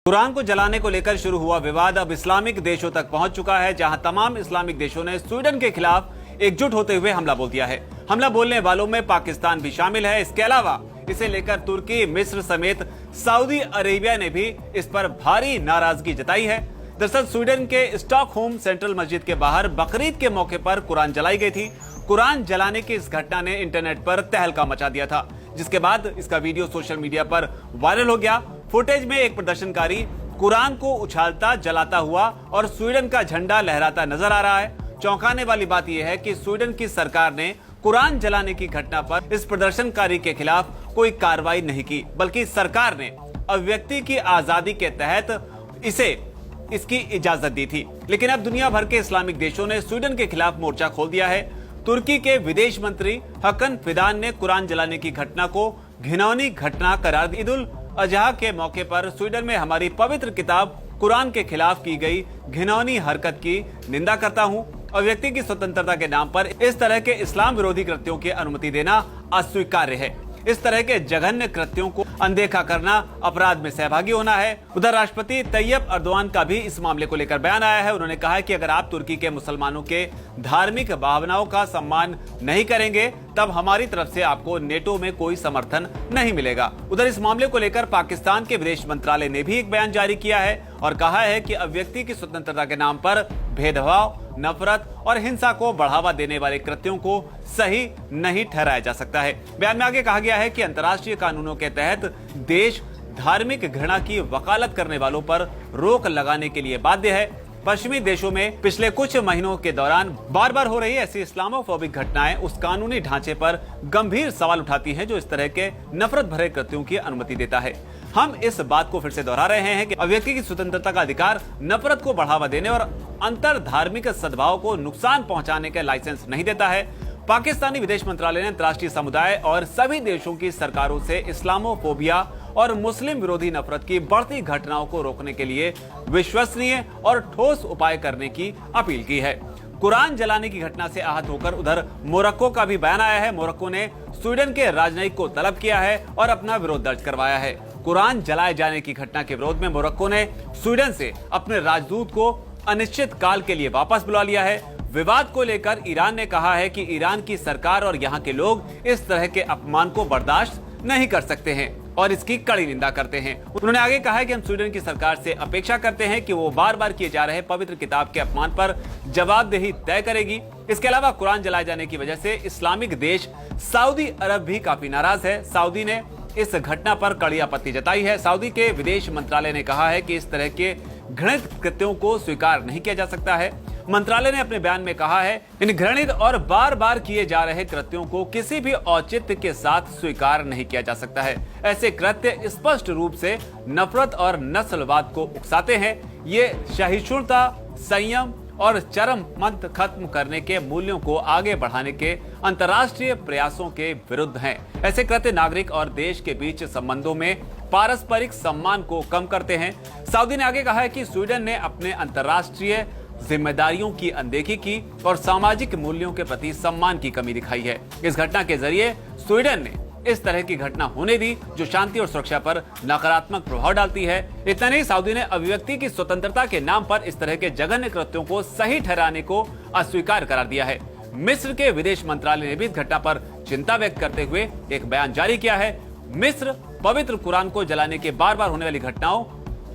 कुरान को जलाने को लेकर शुरू हुआ विवाद अब इस्लामिक देशों तक पहुंच चुका है, जहां तमाम इस्लामिक देशों ने स्वीडन के खिलाफ एकजुट होते हुए हमला बोल दिया है। हमला बोलने वालों में पाकिस्तान भी शामिल है। इसके अलावा इसे लेकर तुर्की, मिस्र समेत सऊदी अरेबिया ने भी इस पर भारी नाराजगी जताई है। दरअसल स्वीडन के स्टॉकहोम सेंट्रल मस्जिद के बाहर बकरीद के मौके पर कुरान जलाई गई थी। कुरान जलाने की इस घटना ने इंटरनेट पर तहलका मचा दिया था, जिसके बाद इसका वीडियो सोशल मीडिया पर वायरल हो गया। फुटेज में एक प्रदर्शनकारी कुरान को उछालता, जलाता हुआ और स्वीडन का झंडा लहराता नजर आ रहा है। चौंकाने वाली बात यह है कि स्वीडन की सरकार ने कुरान जलाने की घटना पर इस प्रदर्शनकारी के खिलाफ कोई कार्रवाई नहीं की, बल्कि सरकार ने अभिव्यक्ति की आजादी के तहत इसकी इजाजत दी थी। लेकिन अब दुनिया भर के इस्लामिक देशों ने स्वीडन के खिलाफ मोर्चा खोल दिया है। तुर्की के विदेश मंत्री हकन फिदान ने कुरान जलाने की घटना को घिनौनी घटना करार दी। ईद उल अजहा के मौके पर स्वीडन में हमारी पवित्र किताब कुरान के खिलाफ की गई घिनौनी हरकत की निंदा करता हूं। अभिव्यक्ति की स्वतंत्रता के नाम पर इस तरह के इस्लाम विरोधी कृत्यों की अनुमति देना अस्वीकार्य है। इस तरह के जघन्य कृत्यों को अनदेखा करना अपराध में सहभागी होना है। उधर राष्ट्रपति तैयब अर्दोआन का भी इस मामले को लेकर बयान आया है। उन्होंने कहा है कि अगर आप तुर्की के मुसलमानों के धार्मिक भावनाओं का सम्मान नहीं करेंगे, तब हमारी तरफ से आपको नेटो में कोई समर्थन नहीं मिलेगा। उधर इस मामले को लेकर पाकिस्तान के विदेश मंत्रालय ने भी एक बयान जारी किया है और कहा है कि अभिव्यक्ति की स्वतंत्रता के नाम पर भेदभाव, नफरत और हिंसा को बढ़ावा देने वाले कृत्यों को सही नहीं ठहराया जा सकता है। बयान में आगे कहा गया है कि अंतर्राष्ट्रीय कानूनों के तहत देश धार्मिक घृणा की वकालत करने वालों पर रोक लगाने के लिए बाध्य है। पश्चिमी देशों में पिछले कुछ महीनों के दौरान बार बार हो रही ऐसी इस्लामोफोबिक घटनाएं उस कानूनी ढांचे पर गंभीर सवाल उठाती हैं जो इस तरह के नफरत भरे कृत्यों की अनुमति देता है। हम इस बात को फिर से दोहरा रहे हैं कि अभिव्यक्ति की स्वतंत्रता का अधिकार नफरत को बढ़ावा देने और अंतर धार्मिक सद्भाव को नुकसान पहुंचाने का लाइसेंस नहीं देता है। पाकिस्तानी विदेश मंत्रालय ने अंतर्राष्ट्रीय समुदाय और सभी देशों की सरकारों से इस्लामोफोबिया और मुस्लिम विरोधी नफरत की बढ़ती घटनाओं को रोकने के लिए विश्वसनीय और ठोस उपाय करने की अपील की है। कुरान जलाने की घटना से आहत होकर उधर मोरक्को का भी बयान आया है। मोरक्को ने स्वीडन के राजनयिक को तलब किया है और अपना विरोध दर्ज करवाया है। कुरान जलाए जाने की घटना के विरोध में मोरक्को ने स्वीडन से अपने राजदूत को अनिश्चित काल के लिए वापस बुला लिया है। विवाद को लेकर ईरान ने कहा है कि ईरान की सरकार और यहाँ के लोग इस तरह के अपमान को बर्दाश्त नहीं कर सकते हैं और इसकी कड़ी निंदा करते हैं। उन्होंने आगे कहा है कि हम स्वीडन की सरकार से अपेक्षा करते हैं कि वो बार बार किए जा रहे पवित्र किताब के अपमान पर जवाबदेही तय करेगी। इसके अलावा कुरान जलाए जाने की वजह से इस्लामिक देश सऊदी अरब भी काफी नाराज है। सऊदी ने इस घटना पर कड़ी आपत्ति जताई है। सऊदी के विदेश मंत्रालय ने कहा है कि इस तरह के घृणित कृत्यों को स्वीकार नहीं किया जा सकता है। मंत्रालय ने अपने बयान में कहा है, इन घृणित और बार बार किए जा रहे कृत्यों को किसी भी औचित्य के साथ स्वीकार नहीं किया जा सकता है। ऐसे कृत्य स्पष्ट रूप से नफरत और नस्लवाद को उकसाते हैं। ये सहिष्णुता, संयम और चरम मंथ खत्म करने के मूल्यों को आगे बढ़ाने के अंतर्राष्ट्रीय प्रयासों के विरुद्ध हैं। ऐसे कृत्य नागरिक और देश के बीच संबंधों में पारस्परिक सम्मान को कम करते हैं। सऊदी ने आगे कहा है कि स्वीडन ने अपने अंतर्राष्ट्रीय जिम्मेदारियों की अनदेखी की और सामाजिक मूल्यों के प्रति सम्मान की कमी दिखाई है। इस घटना के जरिए स्वीडन ने इस तरह की घटना होने दी जो शांति और सुरक्षा पर नकारात्मक प्रभाव डालती है। इतना नहीं, सऊदी ने अभिव्यक्ति की स्वतंत्रता के नाम पर इस तरह के जघन्य कृत्यों को सही ठहराने को अस्वीकार करार दिया है। मिस्र के विदेश मंत्रालय ने भी इस घटना पर चिंता व्यक्त करते हुए एक बयान जारी किया है। मिस्र पवित्र कुरान को जलाने के बार बार होने वाली घटनाओं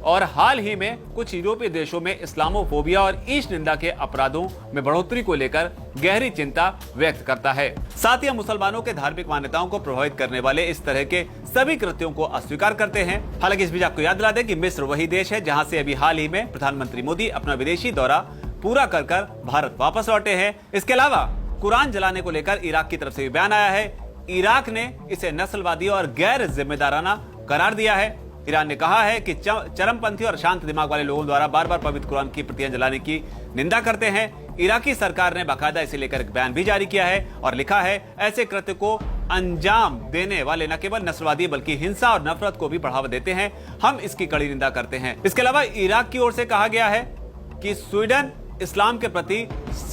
और हाल ही में कुछ यूरोपीय देशों में इस्लामोफोबिया और ईश निंदा के अपराधों में बढ़ोतरी को लेकर गहरी चिंता व्यक्त करता है। साथ ही हम मुसलमानों के धार्मिक मान्यताओं को प्रभावित करने वाले इस तरह के सभी कृत्यों को अस्वीकार करते हैं। हालांकि इस बीच आपको याद दिला दें कि मिस्र वही देश है जहां से अभी हाल ही में प्रधानमंत्री मोदी अपना विदेशी दौरा पूरा कर भारत वापस लौटे हैं। इसके अलावा कुरान जलाने को लेकर इराक की तरफ से भी बयान आया है। इराक ने इसे नस्लवादी और गैर जिम्मेदाराना करार दिया है। ईरान ने कहा है कि चरमपंथी और शांत दिमाग वाले लोगों द्वारा बार बार पवित्र कुरान की प्रतियां जलाने की निंदा करते हैं। इराकी सरकार ने बाकायदा इसे लेकर एक बयान भी जारी किया है और लिखा है, ऐसे कृत्य को अंजाम देने वाले न केवल नस्लवादी बल्कि हिंसा और नफरत को भी बढ़ावा देते हैं। हम इसकी कड़ी निंदा करते हैं। इसके अलावा इराक की ओर से कहा गया है कि स्वीडन इस्लाम के प्रति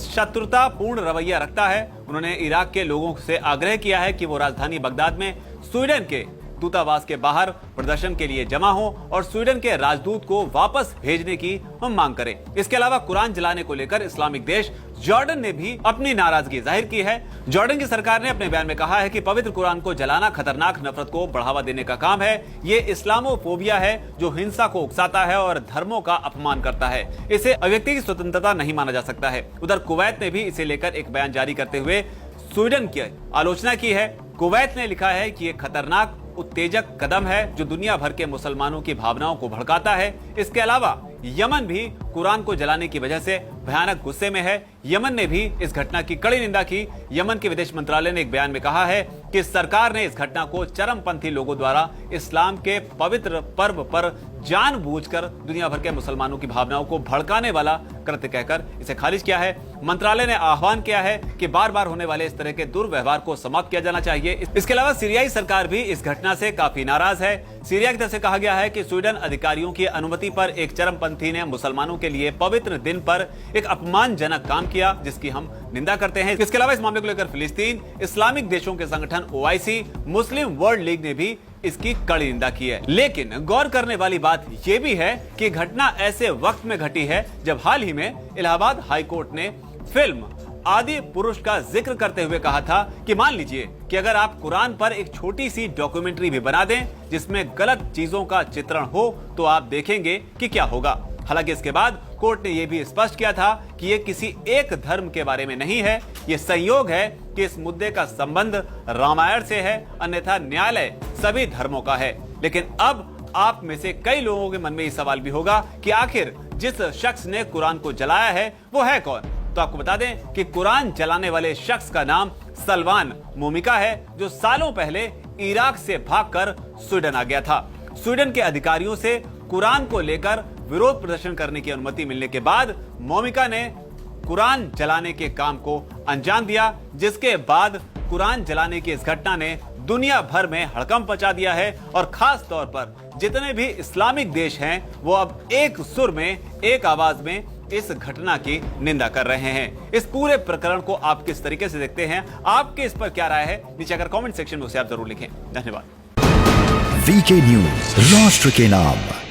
शत्रुतापूर्ण रवैया रखता है। उन्होंने इराक के लोगों से आग्रह किया है कि वो राजधानी बगदाद में स्वीडन के दूतावास के बाहर प्रदर्शन के लिए जमा हो और स्वीडन के राजदूत को वापस भेजने की हम मांग करें। इसके अलावा कुरान जलाने को लेकर इस्लामिक देश जॉर्डन ने भी अपनी नाराजगी जाहिर की है। जॉर्डन की सरकार ने अपने बयान में कहा है कि पवित्र कुरान को जलाना खतरनाक नफरत को बढ़ावा देने का काम है। ये इस्लामोफोबिया है जो हिंसा को उकसाता है और धर्मों का अपमान करता है। इसे अभिव्यक्ति की स्वतंत्रता नहीं माना जा सकता है। उधर कुवैत ने भी इसे लेकर एक बयान जारी करते हुए स्वीडन की आलोचना की है। कुवैत ने लिखा है कि यह खतरनाक उत्तेजक कदम है जो दुनिया भर के मुसलमानों की भावनाओं को भड़काता है। इसके अलावा यमन भी कुरान को जलाने की वजह से भयानक गुस्से में है। यमन ने भी इस घटना की कड़ी निंदा की। यमन के विदेश मंत्रालय ने एक बयान में कहा है कि सरकार ने इस घटना को चरमपंथी लोगों द्वारा इस्लाम के पवित्र पर्व पर जानबूझकर दुनिया भर के मुसलमानों की भावनाओं को भड़काने वाला कृत्य कहकर इसे खारिज किया है। मंत्रालय ने आह्वान किया है कि बार बार होने वाले इस तरह के दुर्व्यवहार को समाप्त किया जाना चाहिए। इसके अलावा सीरियाई सरकार भी इस घटना से काफी नाराज है। सीरिया की तरफ से कहा गया है कि स्वीडन अधिकारियों की अनुमति पर एक चरमपंथी ने मुसलमानों के लिए पवित्र दिन पर एक अपमानजनक काम किया, जिसकी हम निंदा करते हैं। इसके अलावा इस मामले को लेकर फिलिस्तीन, इस्लामिक देशों के संगठन OIC, मुस्लिम वर्ल्ड लीग ने भी इसकी कड़ी निंदा की है। लेकिन गौर करने वाली बात यह भी है कि घटना ऐसे वक्त में घटी है जब हाल ही में इलाहाबाद हाईकोर्ट ने फिल्म आदि पुरुष का जिक्र करते हुए कहा था कि मान लीजिए कि अगर आप कुरान पर एक छोटी सी डॉक्यूमेंट्री भी बना दें जिसमें गलत चीजों का चित्रण हो तो आप देखेंगे कि क्या होगा। हालांकि इसके बाद कोर्ट ने यह भी स्पष्ट किया था कि यह किसी एक धर्म के बारे में नहीं है। यह संयोग है कि इस मुद्दे का संबंध रामायण से है, अन्यथा न्यायालय सभी धर्मों का है। लेकिन अब आप में से कई लोगों के मन में यह सवाल भी होगा कि आखिर जिस शख्स ने कुरान को जलाया है वो है कौन। तो आपको बता दें कि कुरान जलाने वाले शख्स का नाम सलमान मोमिका है, जो सालों पहले इराक से भागकर स्वीडन आ गया था। स्वीडन के अधिकारियों से कुरान को लेकर विरोध प्रदर्शन करने की अनुमति मिलने के बाद मोमिका ने कुरान जलाने के काम को अंजाम दिया, जिसके बाद कुरान जलाने की इस घटना ने दुनिया भर में हड़कंप मचा दिया है। और खास तौर पर जितने भी इस्लामिक देश हैं वो अब एक सुर में, एक आवाज में इस घटना की निंदा कर रहे हैं। इस पूरे प्रकरण को आप किस तरीके से देखते हैं, आपके इस पर क्या राय है, नीचे अगर कमेंट सेक्शन में उसे आप जरूर लिखें। धन्यवाद। VK न्यूज, राष्ट्र के नाम।